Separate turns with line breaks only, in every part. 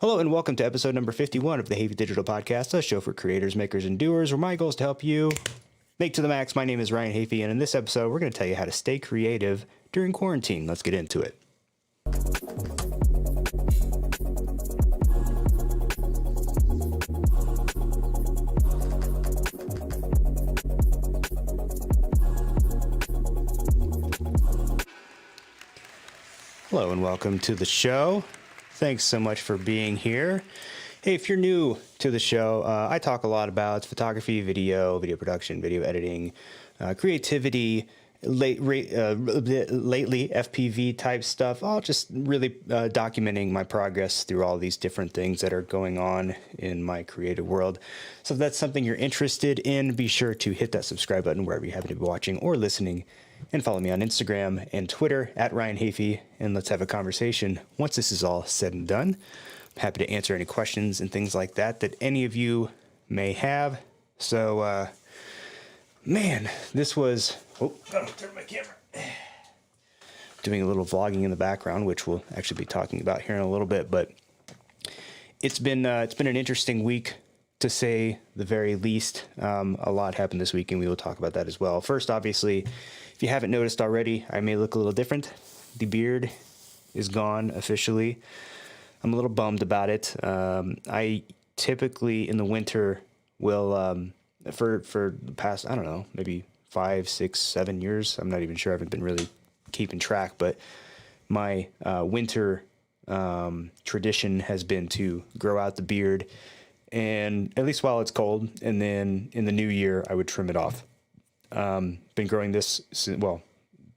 Hello and welcome to episode number 51 of the Hafey Digital Podcast, a show for creators, makers, and doers, where my goal is to help you make to the max. My name is Ryan Hafey, and in this episode, we're going to tell you how to stay creative during quarantine. Let's get into it. Hello and welcome to the show. Thanks so much for being here. Hey, if you're new to the show, I talk a lot about photography, video production, video editing, creativity, lately FPV type stuff, all just really documenting my progress through all these different things that are going on in my creative world. So if that's something you're interested in, be sure to hit that subscribe button wherever you happen to be watching or listening, and follow me on Instagram and Twitter at Ryan Hafey, and let's have a conversation once this is all said and done. I'm happy to answer any questions and things like that any of you may have. So, man, this was... Oh, gotta turn my camera. Doing a little vlogging in the background, which we'll actually be talking about here in a little bit, but it's been an interesting week, to say the very least. A lot happened this week, and we will talk about that as well. First, obviously, if you haven't noticed already, I may look a little different. The beard is gone officially. I'm a little bummed about it. I typically in the winter will, for the past, I don't know, maybe 5, 6, 7 years. I'm not even sure. I haven't been really keeping track, but my winter tradition has been to grow out the beard, and at least while it's cold, and then in the new year, I would trim it off. Been growing this, well,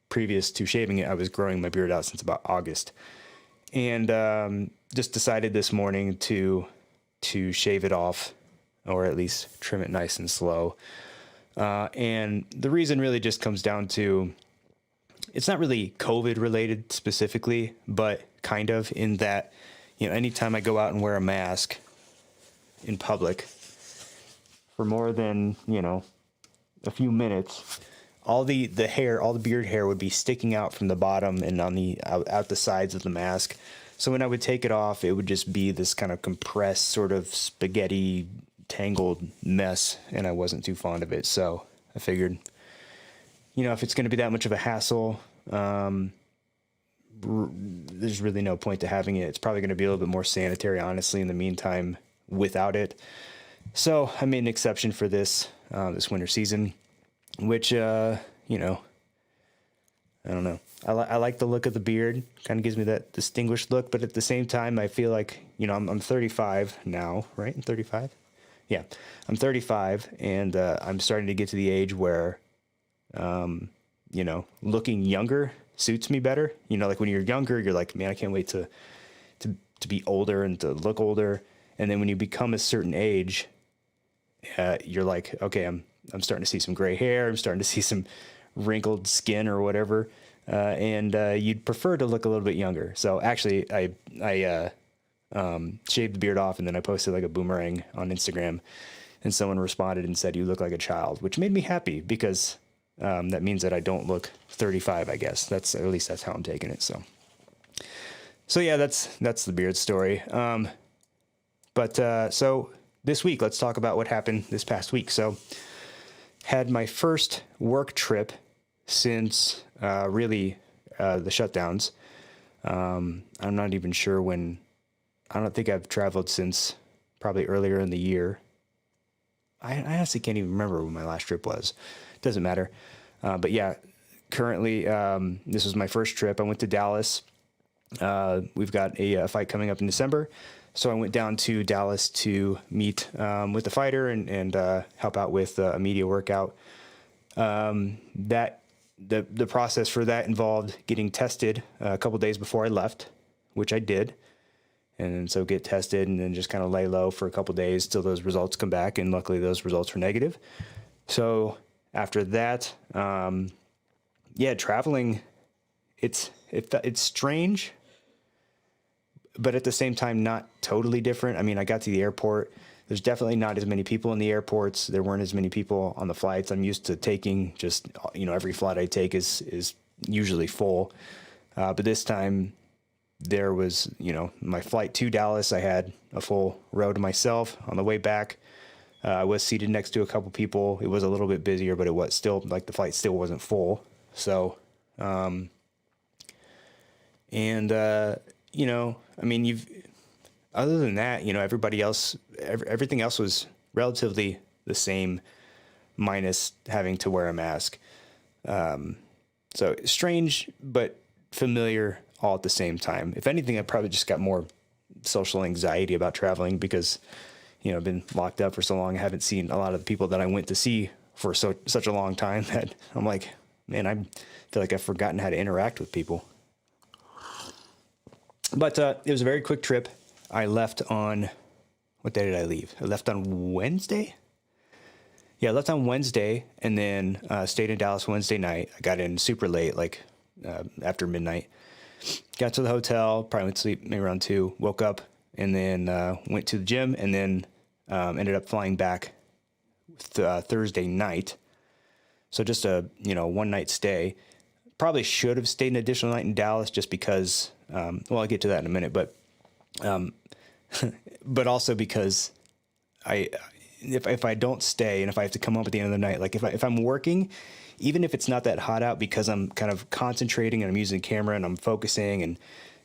previous to shaving it, I was growing my beard out since about August, and just decided this morning to shave it off, or at least trim it nice and slow. And the reason really just comes down to, it's not really COVID related specifically, but kind of, in that, anytime I go out and wear a mask in public for more than, a few minutes, all the hair, all the beard hair would be sticking out from the bottom and on the out the sides of the mask. So when I would take it off, it would just be this kind of compressed, sort of spaghetti tangled mess, and I wasn't too fond of it. So I figured, if it's going to be that much of a hassle, there's really no point to having it. It's probably going to be a little bit more sanitary, honestly, in the meantime, without it. So I made an exception for this winter season, which, I don't know. I like the look of the beard. Kind of gives me that distinguished look, but at the same time, I feel like, I'm 35 now, right? I'm 35. Yeah, I'm 35, and I'm starting to get to the age where, looking younger suits me better. Like when you're younger, you're like, man, I can't wait to be older and to look older. And then when you become a certain age, you're like, okay, I'm starting to see some gray hair. I'm starting to see some wrinkled skin or whatever. And you'd prefer to look a little bit younger. So actually, I shaved the beard off, and then I posted like a boomerang on Instagram, and someone responded and said, "You look like a child," which made me happy, because that means that I don't look 35, I guess. That's how I'm taking it. So yeah, that's the beard story. So this week, let's talk about what happened this past week. So had my first work trip since the shutdowns. I'm not even sure when. I don't think I've traveled since probably earlier in the year. I honestly can't even remember when my last trip was. Doesn't matter. But yeah, currently, this was my first trip. I went to Dallas. We've got a fight coming up in December. So I went down to Dallas to meet with the fighter and help out with a media workout. The process for that involved getting tested a couple days before I left, which I did. And so get tested and then just kind of lay low for a couple days till those results come back. And luckily those results were negative. So after that, traveling, it's strange, but at the same time, not totally different. I mean, I got to the airport. There's definitely not as many people in the airports. There weren't as many people on the flights. I'm used to taking just, every flight I take is usually full. But this time there was, my flight to Dallas, I had a full row to myself. On the way back, I was seated next to a couple people. It was a little bit busier, but it was still like the flight still wasn't full. So, other than that, everybody else, everything else was relatively the same, minus having to wear a mask. So strange, but familiar all at the same time. If anything, I probably just got more social anxiety about traveling because, I've been locked up for so long. I haven't seen a lot of the people that I went to see for such a long time that I'm like, man, I feel like I've forgotten how to interact with people. But it was a very quick trip. I left on, what day did I leave? I left on Wednesday? Yeah, I left on Wednesday and then stayed in Dallas Wednesday night. I got in super late, like after midnight. Got to the hotel, probably went to sleep maybe around 2, woke up, and then went to the gym, and then ended up flying back Thursday night. So just a, one night stay. Probably should have stayed an additional night in Dallas just because, I'll get to that in a minute, but but also because if I don't stay and if I have to come up at the end of the night, like if I'm working, even if it's not that hot out, because I'm kind of concentrating and I'm using the camera and I'm focusing and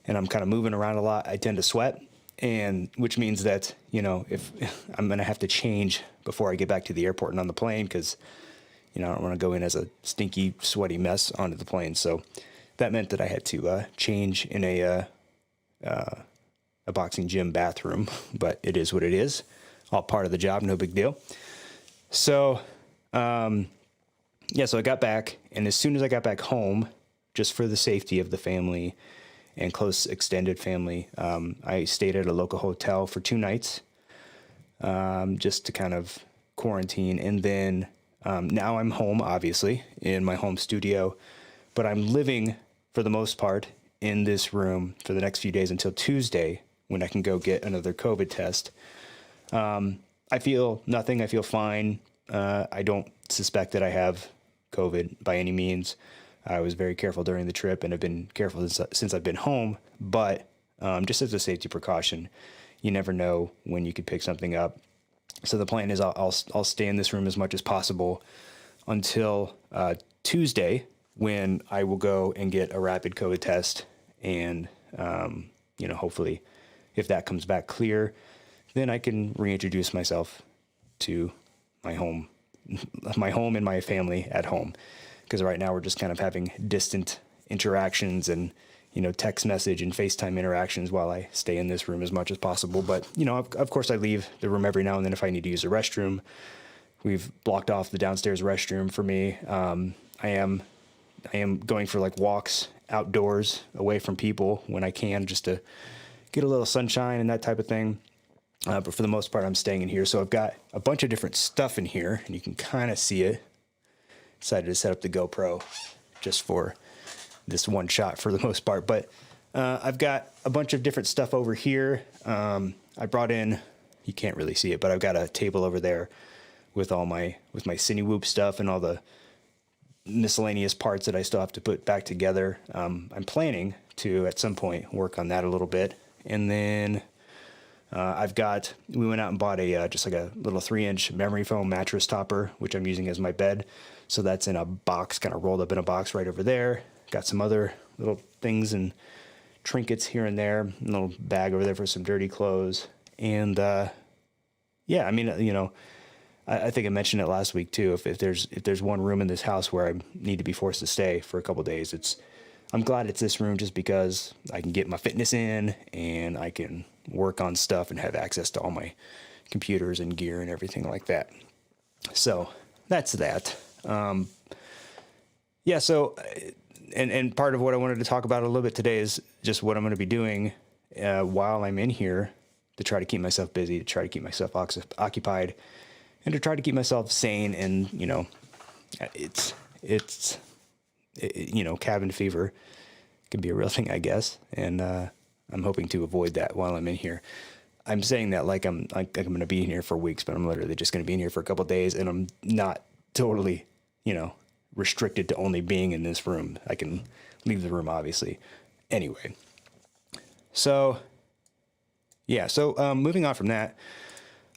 I'm kind of moving around a lot, I tend to sweat, and which means that, if I'm going to have to change before I get back to the airport and on the plane, because, I don't want to go in as a stinky, sweaty mess onto the plane. So that meant that I had to change in a boxing gym bathroom, but it is what it is. All part of the job, no big deal. So, so I got back, and as soon as I got back home, just for the safety of the family and close extended family, I stayed at a local hotel for 2 nights, just to kind of quarantine. And then now I'm home, obviously, in my home studio, but I'm living, for the most part, in this room for the next few days until Tuesday, when I can go get another COVID test. I feel nothing. I feel fine. I don't suspect that I have COVID by any means. I was very careful during the trip and have been careful since I've been home, but just as a safety precaution, you never know when you could pick something up. So the plan is I'll stay in this room as much as possible until Tuesday, when I will go and get a rapid COVID test. And, hopefully if that comes back clear, then I can reintroduce myself to my home and my family at home. Because right now we're just kind of having distant interactions and, text message and FaceTime interactions while I stay in this room as much as possible. But, of course I leave the room every now and then if I need to use a restroom. We've blocked off the downstairs restroom for me. I am going for like walks outdoors away from people when I can, just to get a little sunshine and that type of thing. But for the most part, I'm staying in here. So I've got a bunch of different stuff in here, and you can kind of see it. Decided to set up the GoPro just for this one shot for the most part. But I've got a bunch of different stuff over here. I brought in, you can't really see it, but I've got a table over there with my Cinewhoop stuff and all the miscellaneous parts that I still have to put back together. I'm planning to, at some point, work on that a little bit. And then we went out and bought just like a little 3-inch memory foam mattress topper, which I'm using as my bed. So that's in a box, kind of rolled up in a box right over there. Got some other little things and trinkets here and there, a little bag over there for some dirty clothes. And, I think I mentioned it last week too. If there's one room in this house where I need to be forced to stay for a couple of days, I'm glad it's this room, just because I can get my fitness in and I can work on stuff and have access to all my computers and gear and everything like that. So that's that. And part of what I wanted to talk about a little bit today is just what I'm going to be doing while I'm in here to try to keep myself busy, to try to keep myself occupied, and to try to keep myself sane. And, cabin fever can be a real thing, I guess. And I'm hoping to avoid that while I'm in here. I'm saying that like I'm going to be in here for weeks, but I'm literally just going to be in here for a couple of days, and I'm not totally, restricted to only being in this room. I can leave the room, obviously. Anyway, So, yeah. So, moving on from that,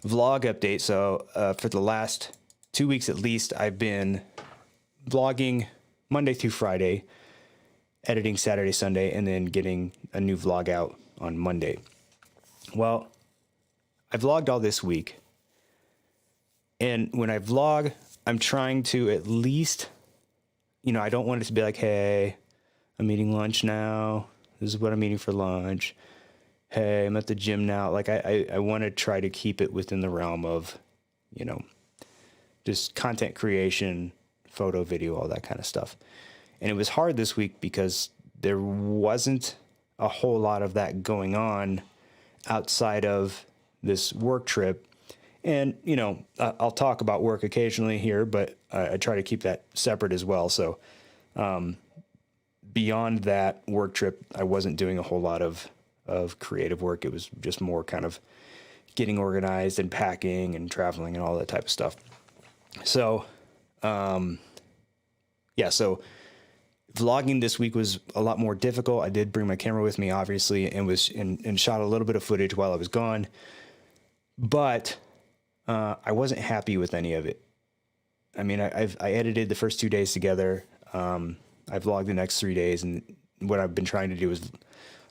vlog update. So, for the last 2 weeks at least, I've been vlogging Monday through Friday, editing Saturday, Sunday, and then getting a new vlog out on Monday. Well, I vlogged all this week. And when I vlog, I'm trying to at least, I don't want it to be like, hey, I'm eating lunch now. This is what I'm eating for lunch. Hey, I'm at the gym now. Like I want to try to keep it within the realm of, just content creation, photo, video, all that kind of stuff. And it was hard this week because there wasn't a whole lot of that going on outside of this work trip. And, I'll talk about work occasionally here, but I try to keep that separate as well. So beyond that work trip, I wasn't doing a whole lot of creative work. It was just more kind of getting organized and packing and traveling and all that type of stuff. So, so vlogging this week was a lot more difficult. I did bring my camera with me, obviously, and shot a little bit of footage while I was gone, but I wasn't happy with any of it. I mean, I edited the first 2 days together. I vlogged the next 3 days, and what I've been trying to do is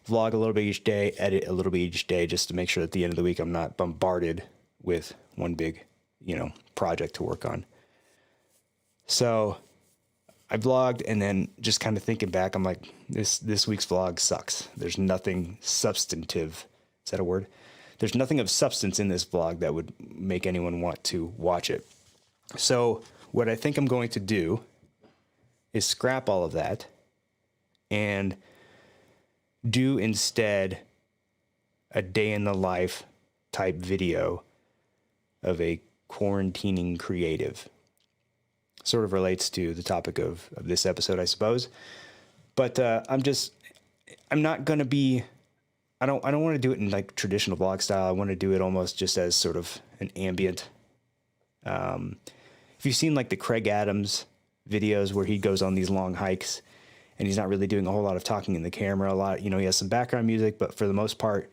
vlog a little bit each day, edit a little bit each day, just to make sure at the end of the week I'm not bombarded with one big, project to work on. So I vlogged, and then just kind of thinking back, I'm like, this week's vlog sucks. There's nothing substantive. Is that a word? There's nothing of substance in this vlog that would make anyone want to watch it. So what I think I'm going to do is scrap all of that and do instead a day in the life type video of a quarantining creative. Sort of relates to the topic of this episode, I suppose. But I'm not going to be, I don't want to do it in like traditional vlog style. I want to do it almost just as sort of an ambient. If you've seen like the Craig Adams videos where he goes on these long hikes and he's not really doing a whole lot of talking in the camera, a lot, he has some background music, but for the most part,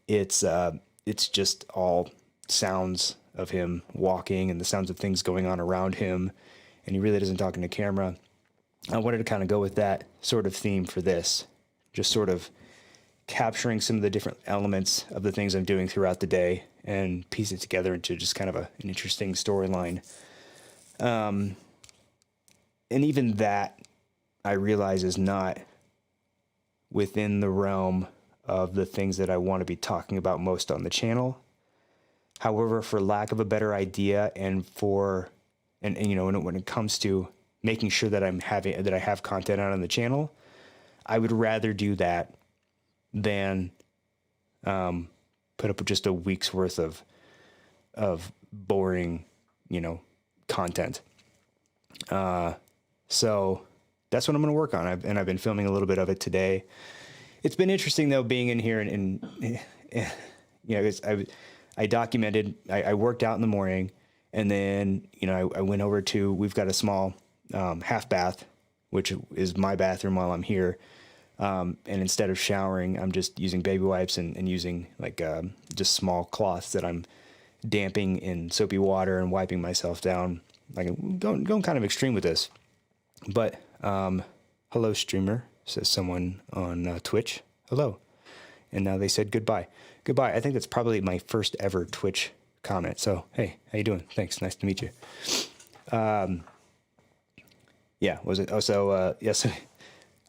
it's just all sounds of him walking and the sounds of things going on around him. And he really doesn't talk in the camera. I wanted to kind of go with that sort of theme for this, just sort of capturing some of the different elements of the things I'm doing throughout the day and piece it together into just kind of an interesting storyline. And even that, I realize, is not within the realm of the things that I want to be talking about most on the channel. However, for lack of a better idea, and when it comes to making sure that I have content out on the channel, I would rather do that than put up with just a week's worth of boring, content. So that's what I'm going to work on. I've been filming a little bit of it today. It's been interesting though, being in here and I documented, I worked out in the morning, and then, I went over to, we've got a small half bath, which is my bathroom while I'm here. And instead of showering, I'm just using baby wipes and using like just small cloths that I'm damping in soapy water and wiping myself down. Like I'm going kind of extreme with this. But hello, streamer, says someone on Twitch. Hello. And now they said goodbye. Goodbye. I think that's probably my first ever Twitch comment. So, hey, how you doing? Thanks. Nice to meet you. Yeah, was it? Oh, so, yes, I'm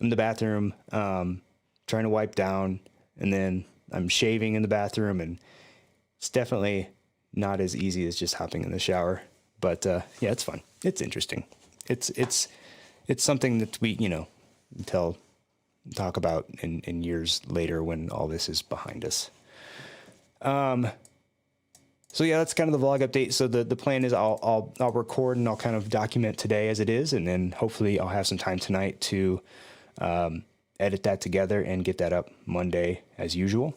in the bathroom, trying to wipe down, and then I'm shaving in the bathroom, and it's definitely not as easy as just hopping in the shower. But, yeah, it's fun. It's interesting. It's something that we, talk about in years later when all this is behind us. So yeah, that's kind of the vlog update. So the plan is I'll record and I'll kind of document today as it is, and then hopefully I'll have some time tonight to edit that together and get that up Monday as usual.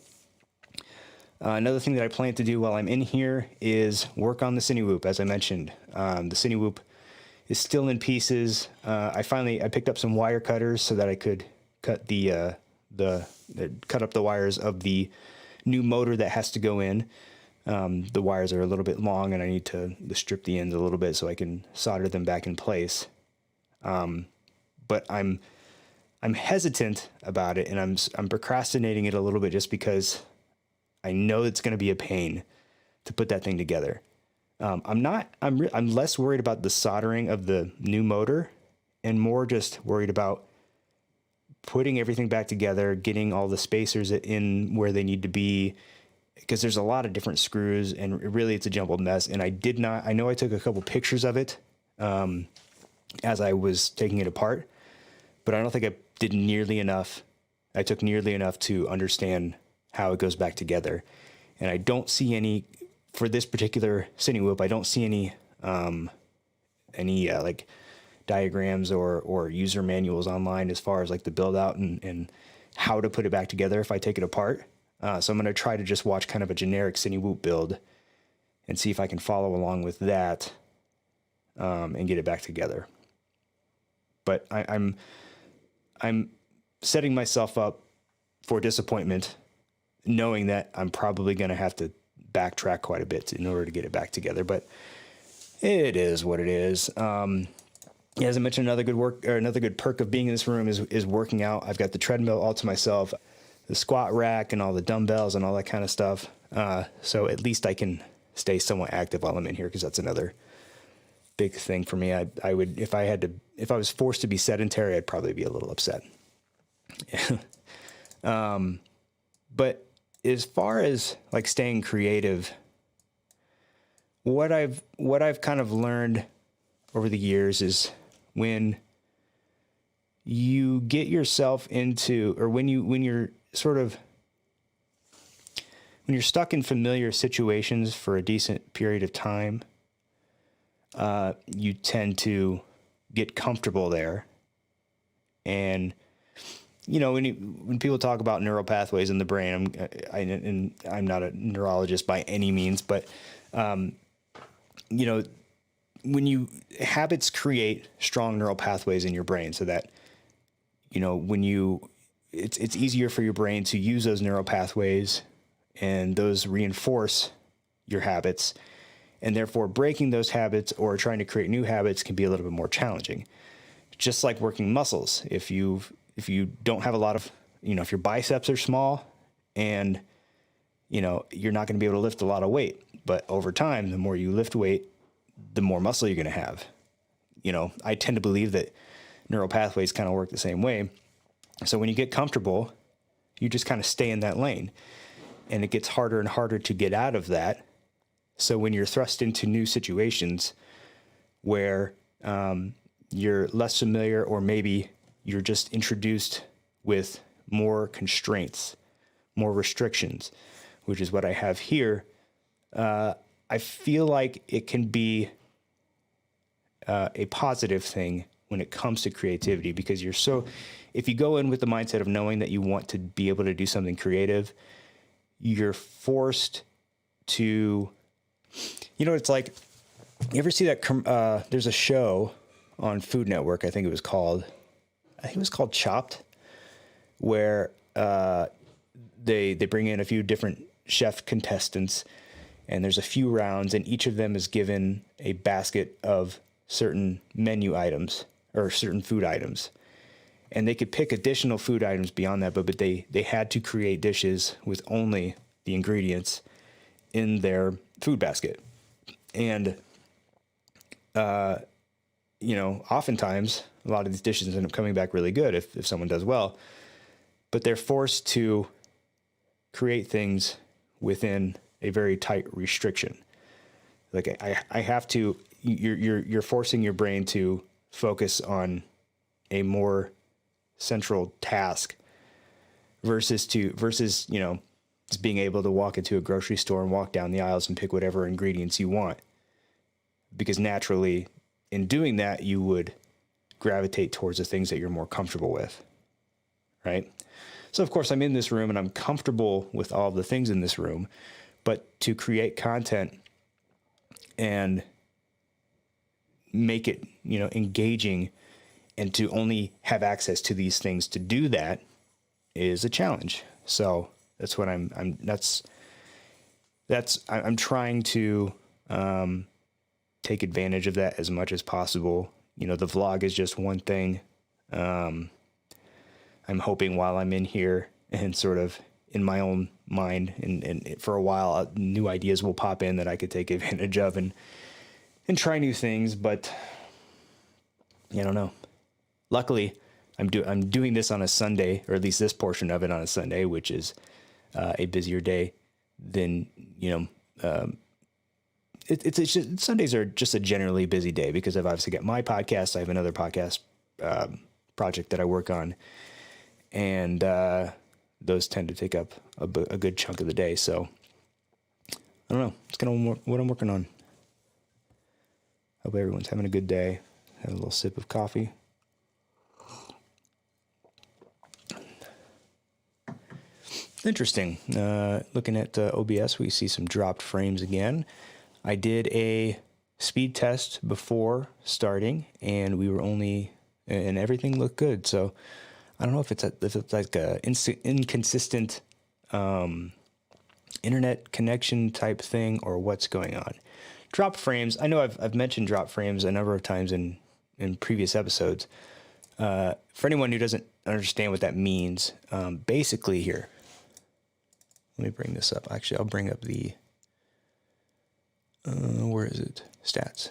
Another thing that I plan to do while I'm in here is work on the Cinewoop. As I mentioned, the Cinewoop is still in pieces. I picked up some wire cutters so that I could cut the cut up the wires of the new motor that has to go in. The wires are a little bit long, and I need to strip the ends a little bit so I can solder them back in place. But I'm hesitant about it, and I'm procrastinating it a little bit just because I know it's going to be a pain to put that thing together. I'm less worried about the soldering of the new motor and more just worried about putting everything back together, getting all the spacers in where they need to be, because there's a lot of different screws and really it's a jumbled mess. And I know I took a couple pictures of it as I was taking it apart, but I don't think I did nearly enough. I took nearly enough to understand how it goes back together. And I don't see any, for this particular Cine Whoop, I don't see any like diagrams or user manuals online as far as like the build out and how to put it back together if I take it apart. So I'm going to try to just watch kind of a generic Cine Whoop build and see if I can follow along with that and get it back together. But I'm setting myself up for disappointment, knowing that I'm probably going to have to backtrack quite a bit in order to get it back together. But it is what it is. As I mentioned, another good perk of being in this room is working out. I've got the treadmill all to myself, the squat rack and all the dumbbells and all that kind of stuff. So at least I can stay somewhat active while I'm in here, because that's another big thing for me. I would, if I was forced to be sedentary, I'd probably be a little upset. But as far as like staying creative, what I've kind of learned over the years is when you get yourself into, or when you're stuck in familiar situations for a decent period of time, you tend to get comfortable there. And when people talk about neural pathways in the brain, I'm not a neurologist by any means, but when habits create strong neural pathways in your brain, so that it's easier for your brain to use those neural pathways, and those reinforce your habits, and therefore breaking those habits or trying to create new habits can be a little bit more challenging. Just like working muscles, if you don't have a lot of, if your biceps are small and, you're not going to be able to lift a lot of weight, but over time, the more you lift weight, the more muscle you're going to have. I tend to believe that neural pathways kind of work the same way. So when you get comfortable, you just kind of stay in that lane, and it gets harder and harder to get out of that. So when you're thrust into new situations where you're less familiar, or maybe you're just introduced with more constraints, more restrictions, which is what I have here, I feel like it can be a positive thing when it comes to creativity, because if you go in with the mindset of knowing that you want to be able to do something creative, you're forced to, it's like, you ever see that, there's a show on Food Network, I think it was called Chopped, where they bring in a few different chef contestants, and there's a few rounds, and each of them is given a basket of certain menu items or certain food items, and they could pick additional food items beyond that, but they had to create dishes with only the ingredients in their food basket. And oftentimes a lot of these dishes end up coming back really good if someone does well, but they're forced to create things within a very tight restriction. Like I have to, you're forcing your brain to focus on a more central task versus just being able to walk into a grocery store and walk down the aisles and pick whatever ingredients you want. Because naturally, in doing that, you would gravitate towards the things that you're more comfortable with, right? So, of course, I'm in this room and I'm comfortable with all the things in this room, but to create content and make it, engaging, and to only have access to these things to do that, is a challenge. So that's what I'm trying to take advantage of that as much as possible. You know, the vlog is just one thing. I'm hoping while I'm in here and sort of in my own mind and for a while, new ideas will pop in that I could take advantage of and try new things. But I don't know. Luckily, I'm doing this on a Sunday, or at least this portion of it on a Sunday, which is a busier day than, it's just, Sundays are just a generally busy day because I've obviously got my podcast. I have another podcast project that I work on, and those tend to take up a good chunk of the day. So I don't know. It's kind of what I'm working on. Hope everyone's having a good day. Have a little sip of coffee. Interesting. Looking at OBS, we see some dropped frames again. I did a speed test before starting, and and everything looked good. So I don't know if it's like a inconsistent internet connection type thing or what's going on. Drop frames. I know I've mentioned drop frames a number of times in previous episodes. For anyone who doesn't understand what that means, basically here. Let me bring this up. Actually, I'll bring up the, where is it? Stats.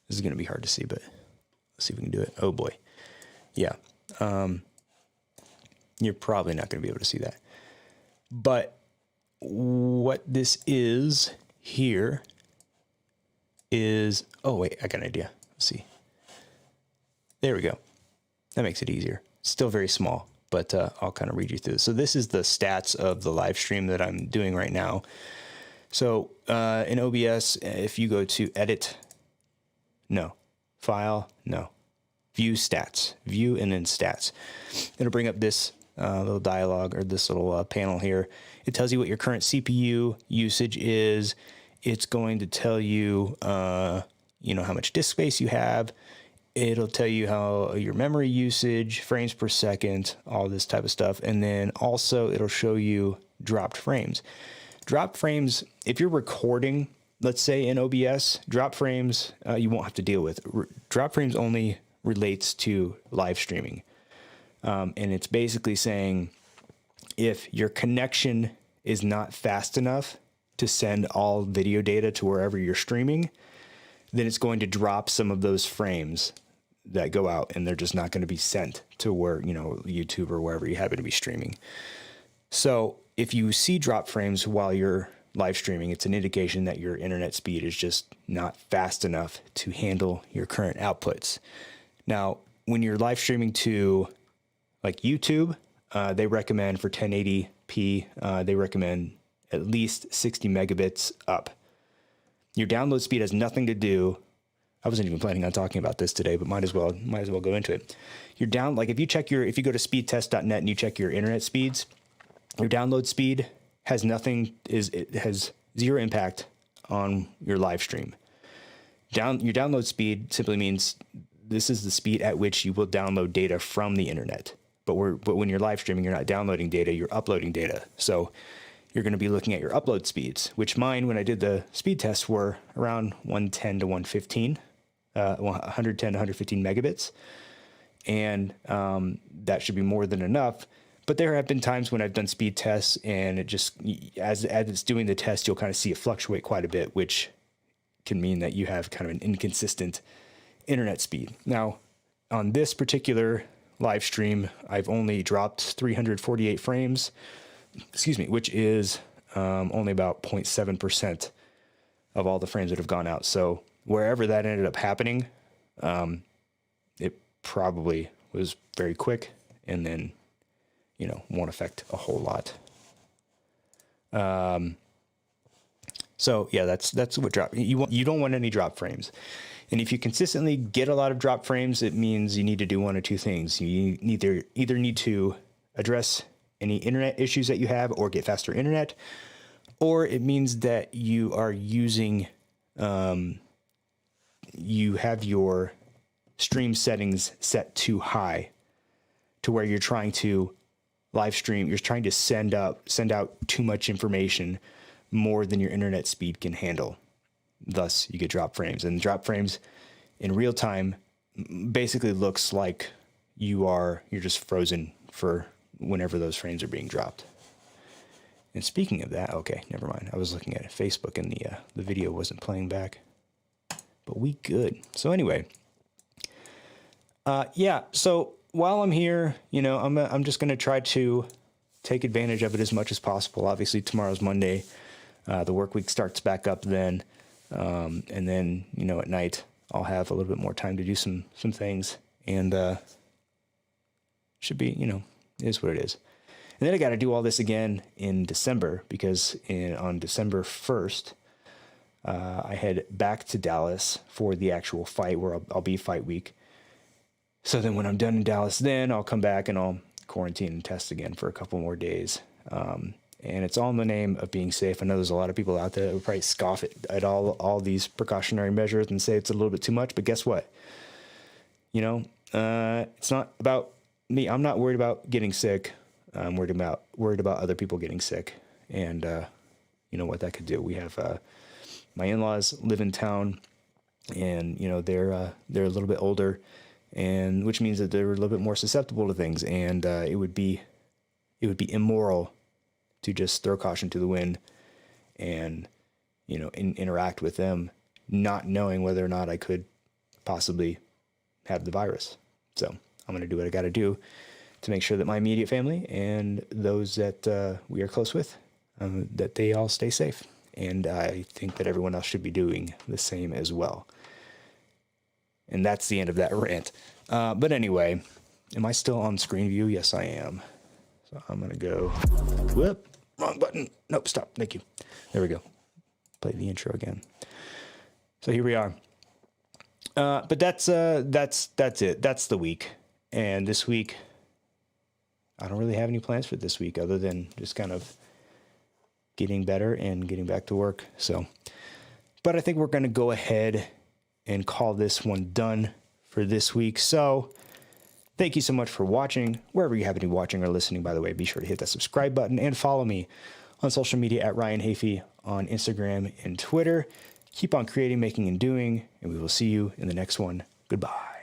This is going to be hard to see, but let's see if we can do it. Oh boy. Yeah. You're probably not going to be able to see that. But what this is here is, oh wait, I got an idea. Let's see. There we go. That makes it easier. Still very small, but I'll kind of read you through this. So this is the stats of the live stream that I'm doing right now. So in OBS, if you go to view stats, view and then stats, it'll bring up this little dialogue or this little panel here. It tells you what your current CPU usage is. It's going to tell you, how much disk space you have. It'll tell you how your memory usage, frames per second, all this type of stuff. And then also it'll show you dropped frames. Dropped frames, if you're recording, let's say in OBS, drop frames you won't have to deal with. Drop frames only relates to live streaming. And it's basically saying if your connection is not fast enough to send all video data to wherever you're streaming, then it's going to drop some of those frames that go out, and they're just not going to be sent to where, YouTube or wherever you happen to be streaming. So if you see drop frames while you're live streaming, it's an indication that your internet speed is just not fast enough to handle your current outputs. Now, when you're live streaming to like YouTube, they recommend for 1080p, they recommend at least 60 megabits up. Your download speed has nothing to do. I wasn't even planning on talking about this today, but might as well go into it. If you go to speedtest.net and you check your internet speeds, your download speed has zero impact on your live stream. Your download speed simply means this is the speed at which you will download data from the internet. But when you're live streaming, you're not downloading data, you're uploading data. So you're going to be looking at your upload speeds, which mine, when I did the speed test, were around 110 to 115, 110 to 115 megabits. And that should be more than enough. But there have been times when I've done speed tests, and it just, as it's doing the test, you'll kind of see it fluctuate quite a bit, which can mean that you have kind of an inconsistent internet speed. Now, on this particular live stream, I've only dropped 348 frames, which is only about 0.7% of all the frames that have gone out. So wherever that ended up happening, it probably was very quick, and then, won't affect a whole lot. So yeah, that's what drop you don't want any drop frames. And if you consistently get a lot of drop frames, it means you need to do one or two things. You either need to address any internet issues that you have or get faster internet, or it means that you are using, you have your stream settings set too high to where you're trying to live stream, you're trying to send out too much information, more than your internet speed can handle. Thus, you get drop frames, and drop frames in real time basically looks like you're just frozen for whenever those frames are being dropped. And speaking of that, okay, never mind. I was looking at Facebook and the video wasn't playing back, but we good. So anyway, yeah. So while I'm here, I'm just gonna try to take advantage of it as much as possible. Obviously, tomorrow's Monday. The work week starts back up then, and then at night I'll have a little bit more time to do some things, and should be it is what it is. And then I got to do all this again in December, because on December 1st, I head back to Dallas for the actual fight, where I'll be fight week. So then when I'm done in Dallas, then I'll come back and I'll quarantine and test again for a couple more days. And it's all in the name of being safe. I know there's a lot of people out there that would probably scoff at all these precautionary measures and say it's a little bit too much, but guess what? It's not about me. I'm not worried about getting sick. I'm worried about other people getting sick, and what that could do. We have my in-laws live in town, and they're a little bit older, and which means that they're a little bit more susceptible to things, and it would be immoral to just throw caution to the wind and interact with them, not knowing whether or not I could possibly have the virus. So I'm going to do what I got to do to make sure that my immediate family and those that we are close with, that they all stay safe. And I think that everyone else should be doing the same as well. And that's the end of that rant. But anyway, am I still on screen view? Yes, I am. So I'm going to go, whoop, wrong button. Nope, stop. Thank you. There we go. Play the intro again. So here we are. But that's it. That's the week. And this week, I don't really have any plans for this week other than just kind of getting better and getting back to work. So, but I think we're going to go ahead and call this one done for this week. So thank you so much for watching. Wherever you happen to be watching or listening, by the way, be sure to hit that subscribe button and follow me on social media at Ryan Hafey on Instagram and Twitter. Keep on creating, making, and doing, and we will see you in the next one. Goodbye.